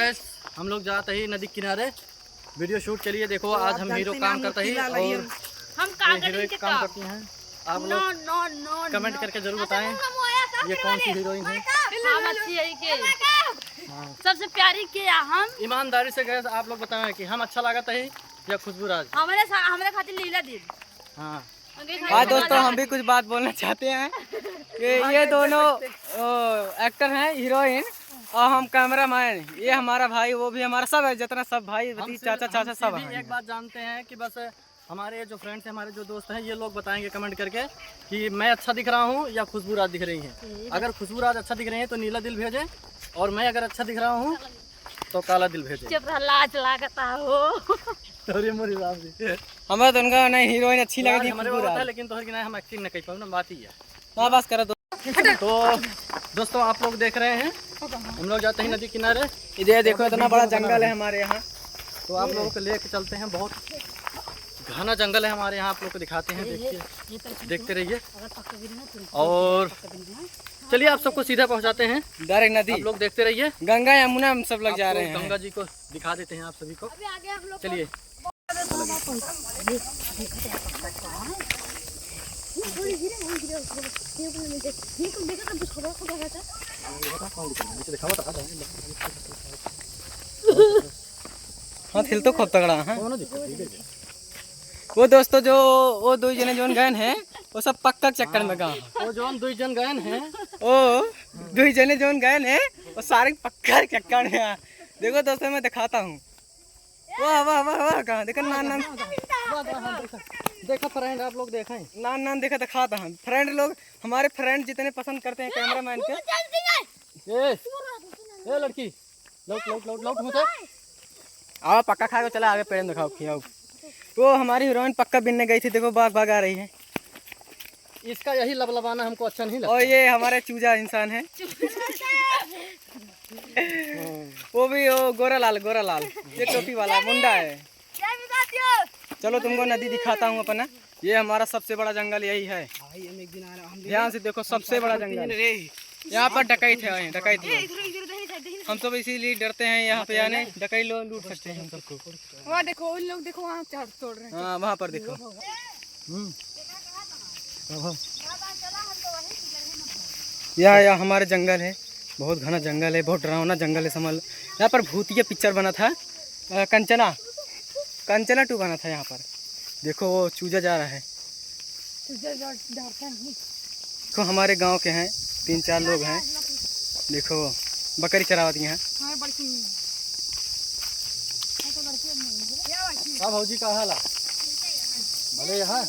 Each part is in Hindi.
गैस हम लोग जाते ही नदी किनारे वीडियो शूट के लिए। देखो आज हम हीरो काम करते ही और हम हीरोइन काम करती हैं। आप लोग कमेंट करके जरूर बताएं ये कौन सी हीरोइन है। सबसे प्यारी के हम ईमानदारी से गैस आप लोग बताएं कि हम अच्छा लगा ही या खुशबू राज। हमारे खातिर लीला दी। हाँ हाँ दोस्तों, हम भी कुछ बात बोलना चाहते हैं कि ये दोनों एक्टर हैं, हीरोइन और हम कैमरामैन। ये हमारा भाई, वो भी हमारा, सब है जितना सब भाई चाचा चाचा सब है। एक बात जानते हैं कि बस हमारे जो फ्रेंड्स हैं, हमारे जो दोस्त हैं, ये लोग बताएंगे कमेंट करके कि मैं अच्छा दिख रहा हूँ या खुशबू राज दिख रही हैं। अगर खुशबू राज अच्छा दिख रही है तो नीला दिल भेजें, और मैं अगर अच्छा दिख रहा हूँ तो काला दिल भेजें। लाज लागता हो हमें तो उनका नहीं हीरोइन अच्छी लगी हमारे, लेकिन तो हम एक्टिंग नहीं कर पाऊँ ना, बात ही है। हाँ बस करो तो दोस्तों आप लोग देख रहे हैं हम लोग जाते हैं नदी किनारे। इधर देखो इतना बड़ा जंगल है हमारे यहाँ, तो आप लोगों को लेके चलते हैं। बहुत घना जंगल है हमारे यहाँ, आप लोग को दिखाते हैं। देखिए, देखते रहिए और चलिए आप सबको सीधा पहुँचाते हैं डायरेक्ट नदी। आप लोग देखते रहिए। गंगा यमुना हम सब लोग जा रहे हैं। गंगा जी को दिखा देते हैं आप सभी को। चलिए हाँ थिल तो खूब तगड़ा है। वो दोस्तों जो वो दो जने जोन गए हैं वो सब पक्का चक्कर में गए। वो जोन दो जन गए हैं, ओ दो जने जोन गए हैं वो सारे पक्का चक्कर में हैं। देखो दोस्तों मैं दिखाता हूँ। वाह वाह वाह वाह, कहाँ देखा नान देखा फ्रेंड, आप लोग देखें नान देखा दिखाता हूँ। फ्रेंड लोग, हमारे फ्रेंड जितने पसंद करते हैं कैमरामैन के। ये लड़की लौट आओ पक्का खा के चला आगे पेड़ में दिखाओ खियाओ। वो हमारी हीरोइन पक्का बिनने गई थी, देखो भाग आ रही है। इसका यही लबलबाना हमको अच्छा नहीं लगता। और ये हमारे चूजा इंसान है वो भी वो गोरा लाल ये टोपी वाला मुंडा है। चलो तुमको नदी दिखाता हूँ अपना। ये हमारा सबसे बड़ा जंगल यही है। ध्यान से देखो, सबसे बड़ा जंगल। यहाँ पर डकैत है, डकैत हम सब इसीलिए डरते हैं यहाँ पे आने। डकैत लोग लूट सकते हैं हम सबको। वहाँ देखो उन लोग, देखो वहाँ तोड़ रहे हैं। हाँ वहाँ पर देखो। यह हमारे जंगल है, बहुत घना जंगल है, बहुत डरावना जंगल है समझ। यहाँ पर भूतिया पिक्चर बना था, कंचना 2 बना था यहाँ पर। देखो वो चूजा जा रहा है। देखो हमारे गांव के हैं, 3-4 लोग हैं। देखो बकरी चरावती हैं। भौजी का हाल भले यहाँ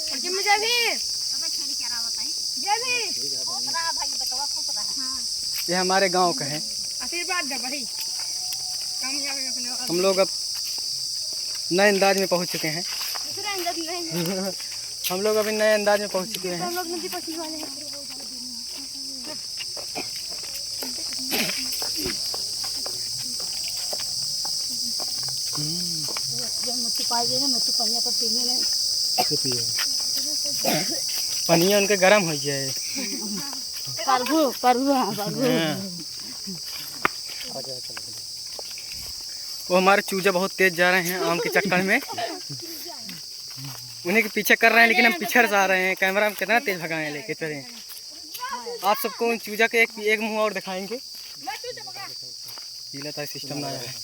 ये हमारे गांव का है। हम लोग अब नए अंदाज में पहुंच चुके हैं। हम लोग अभी नए अंदाज में पहुंच चुके हैं। पनिया उनके गर्म हो गया है। वो हमारे चूजा बहुत तेज जा रहे हैं आम के चक्कर में। उन्हीं के पीछे कर रहे हैं, लेकिन हम पीछे जा रहे हैं। कैमरा में कितना तेज भगाए लेके चले। आप सबको उन चूजा के एक मुंह और दिखाएंगे। सिस्टम ना है।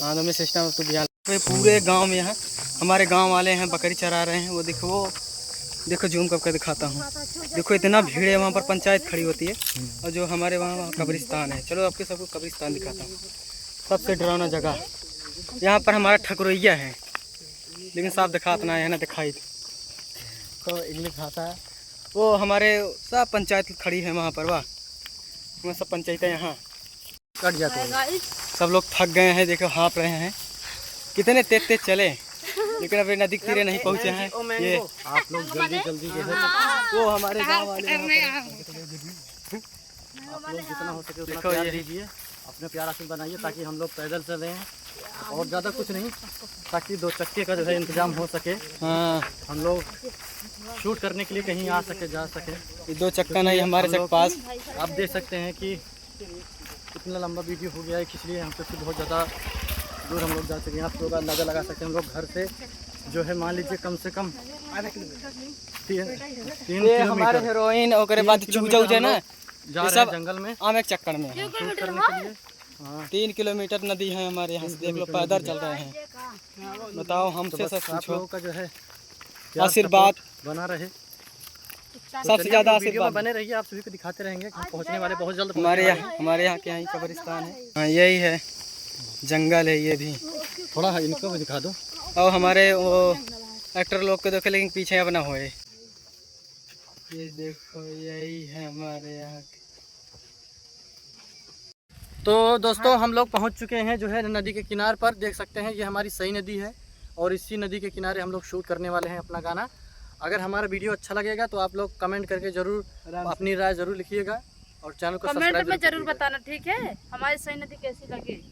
हाँ तो मैं सिस्टम तो बिहार पूरे गांव में यहाँ हमारे गांव वाले हैं, बकरी चरा रहे हैं। वो देखो, वो देखो जूम करके दिखाता हूँ। देखो इतना भीड़ है, वहाँ पर पंचायत खड़ी होती है। और जो हमारे वहाँ कब्रिस्तान है। चलो आपके सबको कब्रिस्तान दिखाता हूँ। सबसे डरावना जगह यहाँ पर हमारा ठकुरैया है, लेकिन साफ दिखाता ना है ना दिखाई तो इंग्लिश भाषा है। वो हमारे सब पंचायत खड़ी है वहाँ पर। वाह सब पंचायतें यहाँ कट जाते हैं। सब लोग थक गए हैं, देखो हाँप रहे हैं। कितने तेज तेज चले, लेकिन अभी नदी के तीरे नहीं पहुँचे हैं। ये आप लोग जल्दी वो हमारे गाँव वाले आप लोग जितना हो सके उतना प्यार दीजिए, अपने प्यार आशीर्वाद बनाइए, ताकि हम लोग पैदल चले हैं और ज़्यादा कुछ नहीं, ताकि 2 चक्के का जो है इंतजाम हो सके। हाँ हम लोग शूट करने के लिए कहीं आ सके, जा सके। ये 2 चक्का नहीं हमारे पास। आप देख सकते हैं कि इतना लंबा वीडियो हो गया है, इसलिए हम सबसे बहुत ज़्यादा दूर हम लोग जा चुके हैं। आप लोग अंदाज़ा लगा सकते हैं, हम लोग घर से जो है मान लीजिए कम से कम 3 ये हमारे किलोमीटर हीरोइन और बाद चूजा उजा ना जा ये रहे हैं सब जंगल में आम एक चक्कर में है। शूट करने के लिए। हाँ 3 किलोमीटर नदी है हमारे यहाँ से, देख लो पैदल चल रहे हैं। बताओ तो हमसे बस सब आप पूछो, लोगों का जो है प्यार, आशीर्वाद सपोर्ट बना रहे। सबसे ज्यादा वीडियो में आशीर्वाद बने रहिए, आप सभी को दिखाते रहेंगे। हम पहुंचने वाले बहुत जल्द हमारे पहुंचने यहाँ, हमारे यहाँ के यहाँ ही कब्रिस्तान है। हाँ यही है, जंगल है ये भी। वाले। थोड़ा इनको भी दिखा दो। और हमारे वो एक्टर लोग को देखे, लेकिन पीछे अपना होए। ये देखो यही है हमारे यहाँ। तो दोस्तों हम लोग पहुंच चुके हैं जो है नदी के किनारे पर। देख सकते हैं ये हमारी सई नदी है और इसी नदी के किनारे हम लोग शूट करने वाले हैं अपना गाना। अगर हमारा वीडियो अच्छा लगेगा तो आप लोग कमेंट करके जरूर अपनी राय जरूर लिखिएगा और चैनल को कमेंट सब्सक्राइब में जरूर कीजिएगा। बताना, ठीक है? हमारी सही नदी कैसी लगी।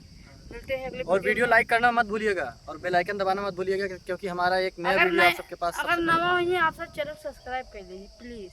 मिलते हैं अगले और वीडियो लाइक करना मत भूलिएगा और बेल आइकन दबाना मत भूलिएगा, क्योंकि हमारा एक नया वीडियो आप सबके पास अगर नवा हो आप सब चैनल सब्सक्राइब कर लीजिए प्लीज।